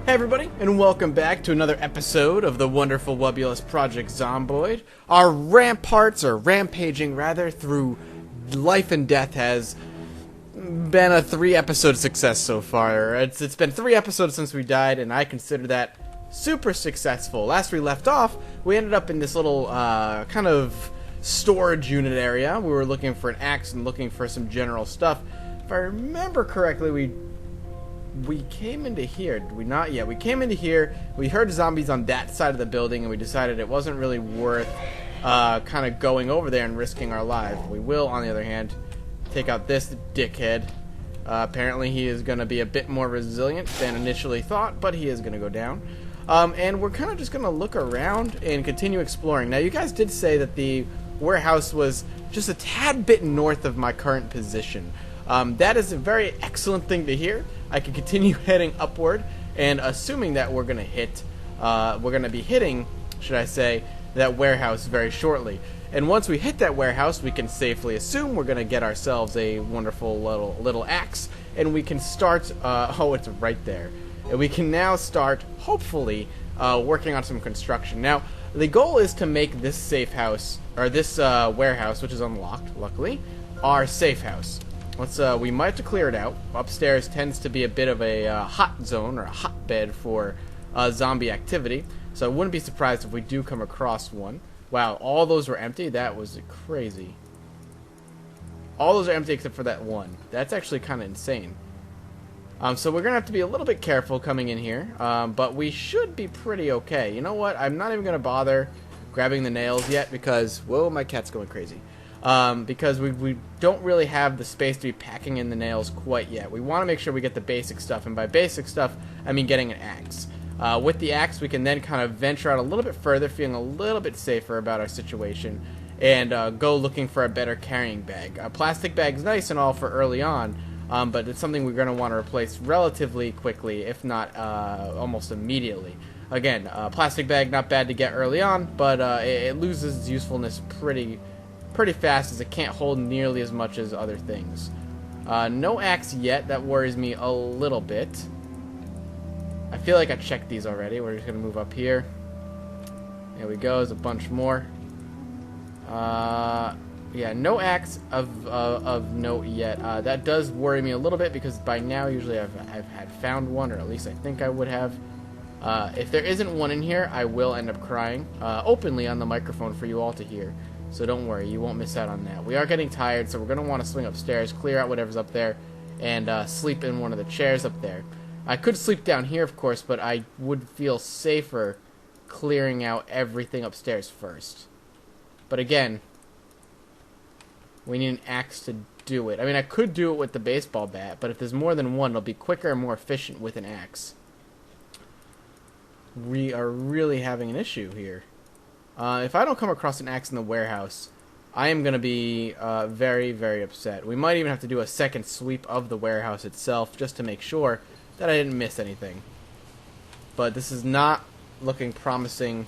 Hey everybody, and welcome back to another episode of the wonderful Wubulous Project Zomboid. Our ramparts, or rampaging rather, through life and death has been a 3-episode success so far. It's been 3 episodes since we died, and I consider that super successful. Last we left off, we ended up in this little kind of storage unit area. We were looking for an axe and looking for some general stuff. If I remember correctly, we came into here, did we not? Yeah, we came into here, we heard zombies on that side of the building, and we decided it wasn't really worth kind of going over there and risking our lives. We will, on the other hand, take out this dickhead. Apparently he is going to be a bit more resilient than initially thought, but he is going to go down. And we're kind of just going to look around and continue exploring. Now, you guys did say that the warehouse was just a tad bit north of my current position. That is a very excellent thing to hear. I can continue heading upward, and assuming that we're going to be hitting, should I say, that warehouse very shortly. And once we hit that warehouse, we can safely assume we're going to get ourselves a wonderful little axe, and we can start, oh, it's right there. And we can now start, hopefully, working on some construction. Now, the goal is to make this safe house, or this warehouse, which is unlocked, luckily, our safe house. We might have to clear it out. Upstairs tends to be a bit of a hot zone, or a hotbed for zombie activity, so I wouldn't be surprised if we do come across one. Wow, all those were empty? That was crazy. All those are empty except for that one. That's actually kind of insane. So we're going to have to be a little bit careful coming in here, but we should be pretty okay. You know what? I'm not even going to bother grabbing the nails yet because, whoa, my cat's going crazy. Because we don't really have the space to be packing in the nails quite yet. We want to make sure we get the basic stuff, and by basic stuff, I mean getting an axe. With the axe, we can then kind of venture out a little bit further, feeling a little bit safer about our situation, and go looking for a better carrying bag. A plastic bag's nice and all for early on, but it's something we're going to want to replace relatively quickly, if not almost immediately. Again, plastic bag, not bad to get early on, but it loses its usefulness pretty fast, as it can't hold nearly as much as other things. No axe yet. That worries me a little bit. I feel like I checked these already. We're just going to move up here. There we go. There's a bunch more. Yeah, no axe of note yet. That does worry me a little bit because by now usually I've had found one, or at least I think I would have. If there isn't one in here, I will end up crying openly on the microphone for you all to hear. So don't worry, you won't miss out on that. We are getting tired, so we're going to want to swing upstairs, clear out whatever's up there, and sleep in one of the chairs up there. I could sleep down here, of course, but I would feel safer clearing out everything upstairs first. But again, we need an axe to do it. I mean, I could do it with the baseball bat, but if there's more than one, it'll be quicker and more efficient with an axe. We are really having an issue here. If I don't come across an axe in the warehouse, I am going to be very, very upset. We might even have to do a second sweep of the warehouse itself just to make sure that I didn't miss anything. But this is not looking promising,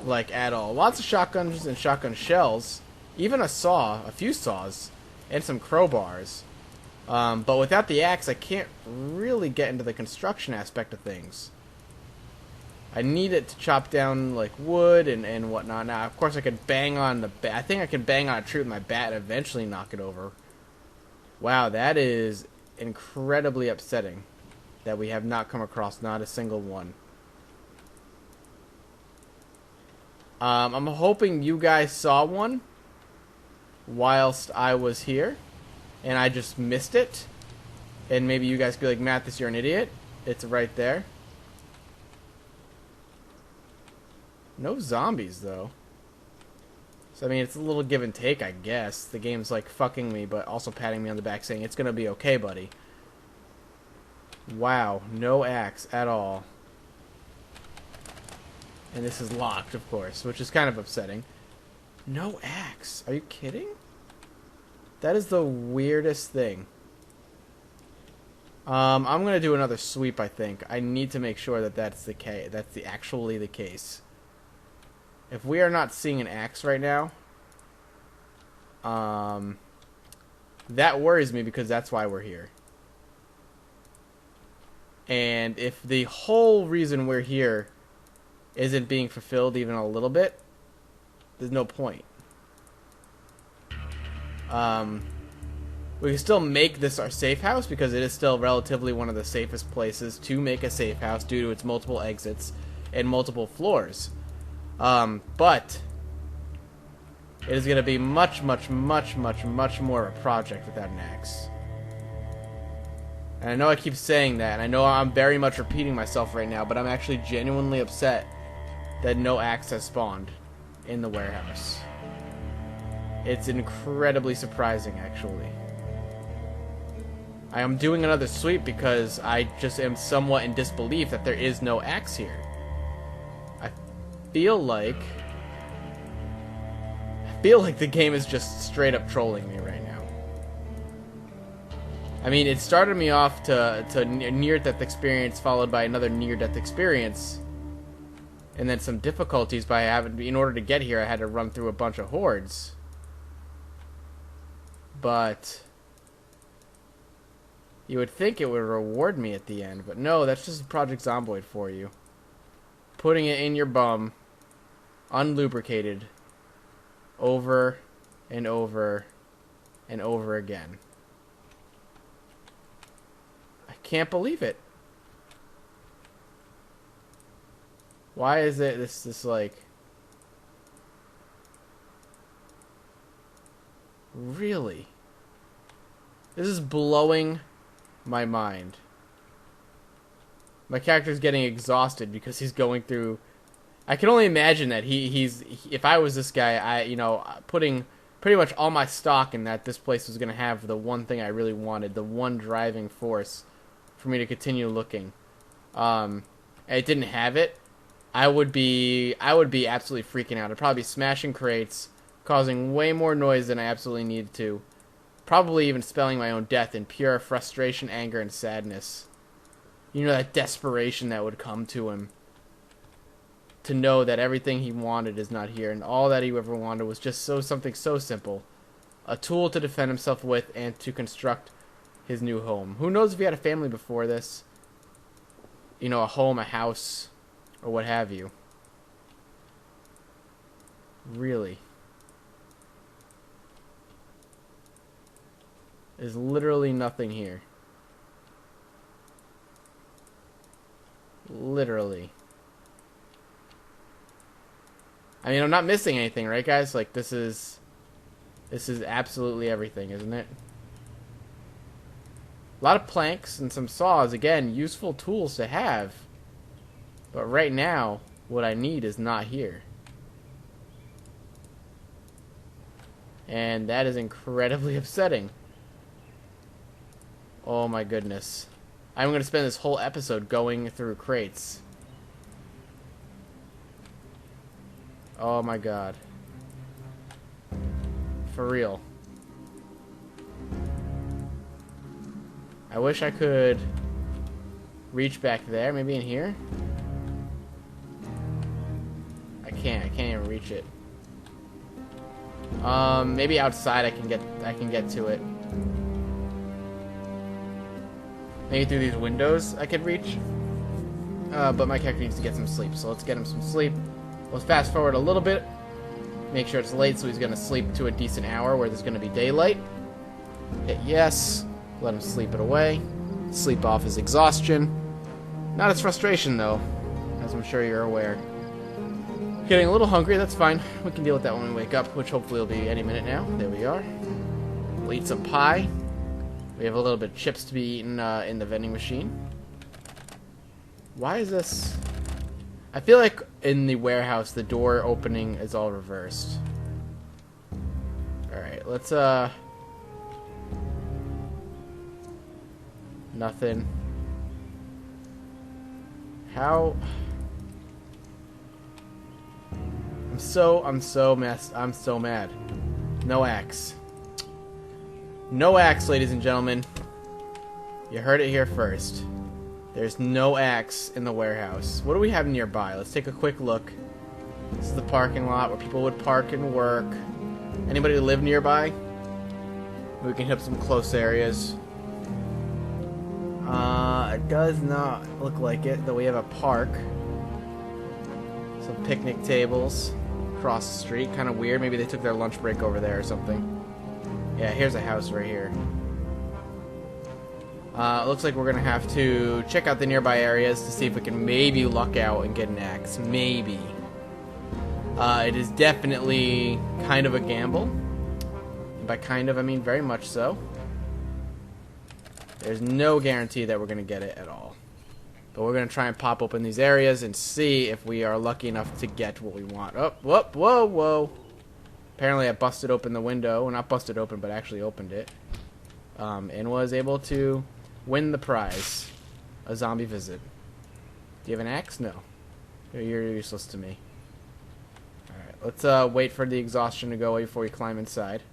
like, at all. Lots of shotguns and shotgun shells. Even a saw, a few saws, and some crowbars. But without the axe, I can't really get into the construction aspect of things. I need it to chop down, like, wood and whatnot. Now, of course, I could bang on the bat. I think I can bang on a tree with my bat and eventually knock it over. Wow, that is incredibly upsetting that we have not come across not a single one. I'm hoping you guys saw one whilst I was here, and I just missed it. And maybe you guys could be like, Mathis, you're an idiot. It's right there. No zombies, though. So, I mean, it's a little give and take, I guess. The game's, like, fucking me, but also patting me on the back saying, it's gonna be okay, buddy. Wow, no axe at all. And this is locked, of course, which is kind of upsetting. No axe. Are you kidding? That is the weirdest thing. I'm gonna do another sweep, I think. I need to make sure that that's the case. That's actually the case. If we are not seeing an axe right now, that worries me because that's why we're here. And if the whole reason we're here isn't being fulfilled even a little bit, there's no point. We can still make this our safe house because it is still relatively one of the safest places to make a safe house due to its multiple exits and multiple floors. But it is going to be much more of a project without an axe. And I know I keep saying that, and I know I'm very much repeating myself right now, but I'm actually genuinely upset that no axe has spawned in the warehouse. It's incredibly surprising, actually. I am doing another sweep because I just am somewhat in disbelief that there is no axe here. I feel like the game is just straight up trolling me right now. I mean, it started me off to near-death experience followed by another near-death experience. And then some difficulties by in order to get here, I had to run through a bunch of hordes. But you would think it would reward me at the end, but no, that's just Project Zomboid for you. Putting it in your bum, unlubricated, over and over and over again. I can't believe it. Why is it this like... Really? This is blowing my mind. My character's getting exhausted because he's going through... I can only imagine that he's if I was this guy, putting pretty much all my stock in that this place was going to have the one thing I really wanted, the one driving force for me to continue looking. And it didn't have it. I would be absolutely freaking out. I'd probably be smashing crates, causing way more noise than I absolutely needed to. Probably even spelling my own death in pure frustration, anger, and sadness. You know, that desperation that would come to him. To know that everything he wanted is not here, and all that he ever wanted was just something so simple. A tool to defend himself with and to construct his new home. Who knows if he had a family before this? You know, a home, a house, or what have you. Really. There's literally nothing here. Literally. I mean, I'm not missing anything, right, guys? Like, this is absolutely everything, isn't it? A lot of planks and some saws. Again, useful tools to have. But right now, what I need is not here. And that is incredibly upsetting. Oh my goodness. I'm going to spend this whole episode going through crates. Oh my god. For real. I wish I could reach back there, maybe in here. I can't even reach it. Maybe outside I can get to it. Maybe through these windows I could reach. But my character needs to get some sleep, so let's get him some sleep. Let's fast forward a little bit. Make sure it's late so he's going to sleep to a decent hour where there's going to be daylight. Hit yes. Let him sleep it away. Sleep off his exhaustion. Not his frustration, though, as I'm sure you're aware. Getting a little hungry, that's fine. We can deal with that when we wake up, which hopefully will be any minute now. There we are. We'll eat some pie. We have a little bit of chips to be eaten in the vending machine. Why is this... I feel like in the warehouse, the door opening is all reversed. Alright, let's, nothing. How... I'm so mad. No axe. No axe, ladies and gentlemen. You heard it here first. There's no axe in the warehouse. What do we have nearby? Let's take a quick look. This is the parking lot where people would park and work. Anybody live nearby? We can hit some close areas. It does not look like it, though we have a park. Some picnic tables across the street. Kind of weird. Maybe they took their lunch break over there or something. Yeah, here's a house right here. Looks like we're going to have to check out the nearby areas to see if we can maybe luck out and get an axe. Maybe. It is definitely kind of a gamble. And by kind of, I mean very much so. There's no guarantee that we're going to get it at all. But we're going to try and pop open these areas and see if we are lucky enough to get what we want. Oh, whoa, whoa, whoa. Apparently I busted open the window. Well, not busted open, but actually opened it. And was able to win the prize. A zombie visit. Do you have an axe? No. You're useless to me. Alright, let's wait for the exhaustion to go away before we climb inside.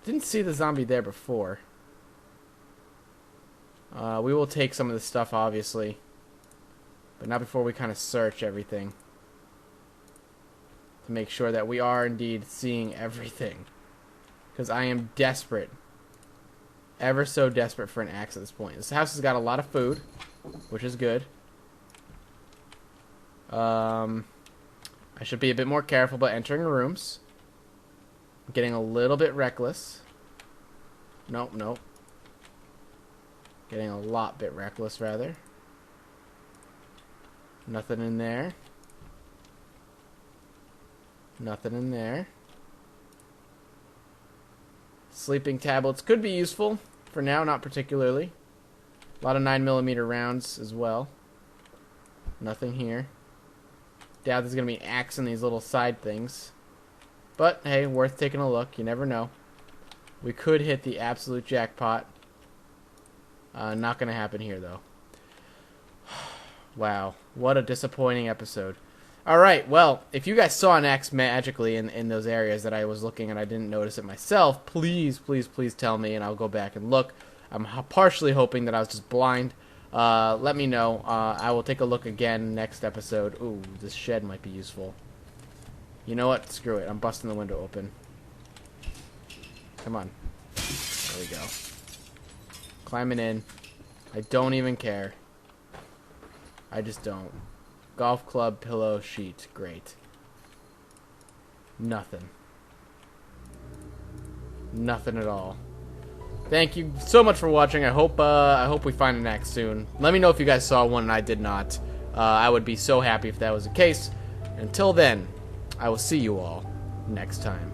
Didn't see the zombie there before. We will take some of the stuff, obviously. But not before we kind of search everything. To make sure that we are indeed seeing everything. Because I am desperate. Ever so desperate for an axe at this point. This house has got a lot of food, which is good. I should be a bit more careful about entering rooms. I'm getting a little bit reckless. Nope, nope. Getting a lot bit reckless, rather. Nothing in there. Nothing in there. Sleeping tablets could be useful. For now, not particularly. A lot of 9mm rounds as well. Nothing here. Doubt there's going to be an axe in these little side things. But, hey, worth taking a look. You never know. We could hit the absolute jackpot. Not going to happen here, though. Wow. What a disappointing episode. Alright, well, if you guys saw an axe magically in those areas that I was looking and I didn't notice it myself, please, please, please tell me and I'll go back and look. I'm partially hoping that I was just blind. Let me know. I will take a look again next episode. Ooh, this shed might be useful. You know what? Screw it. I'm busting the window open. Come on. There we go. Climbing in. I don't even care. I just don't. Golf club, pillow, sheet. Great. Nothing. Nothing at all. Thank you so much for watching. I hope we find an axe soon. Let me know if you guys saw one and I did not. I would be so happy if that was the case. Until then, I will see you all next time.